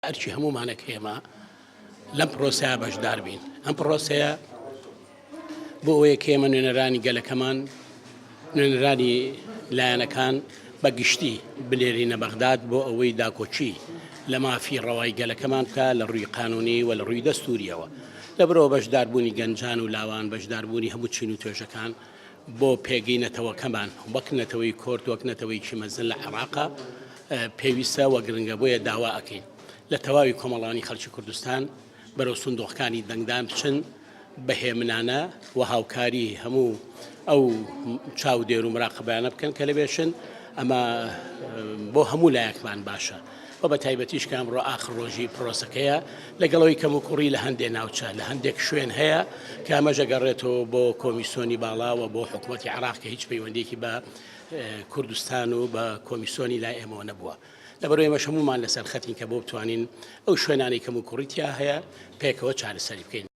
ئەرچی هەمومانە کێمە لەم پرۆسەیە بەشدار بین. ئەم پرۆسەیە بۆ ئەوەیە کێمە نوێنەرانی گەلەکەمان نوێنەرانی لایەنەکان بە گشتی بلێرینە بەغداد بۆ ئەوەی داکۆچی لە مافی ڕەوای گەلەکەمان بکە لە ڕووی قانونی و لە ڕووی دەستوریەوە لەبرەوە بەشداربوونی گەنجان و لاوان بەشداربوونی هەموو چین و توێژەکان بۆ پێگەینەتەوەکەمان وەک نەتەوەی کورد وەک نەتەوەیکی مەزن لە عێراقا پێویستە وە گرنگە بۆیە داوا ئەکەین لە تەواوی کۆمەڵانی خەڵکی کوردستان بەرەو سندوقەکانی دەنگدان بچن بەهێمنانە و هاوکاری هەموو ئەو چاودێر و مراقبەیانە بکەن کە لەبێشن ئەمە بۆ هەموو لایەکمان باشە و بە تایبەتیش کە ئەمڕۆ ئاخر ڕۆژی پرۆسەکەیە لەگەڵەوەی کەم و کوڕی لە هەندێک ناوچە لە هەندێک شوێن هەیە کە ئەمە ژەگەڕێتەوە بۆ کۆمیسیۆنی باڵاوە بۆ حکوومەتی عێراق کە هیچ پەیوەندێکی بە کوردستان و بە کۆمیسیۆنی لای ئێمەوە نەبووە. لەبەرەوەی ئێمەش هەمومان لەسەر خەتین کە بۆ بتوانین ئەو شوێنانی کەم و کوڕیتیا هەیە پێکەوە چارەسەری بکەین.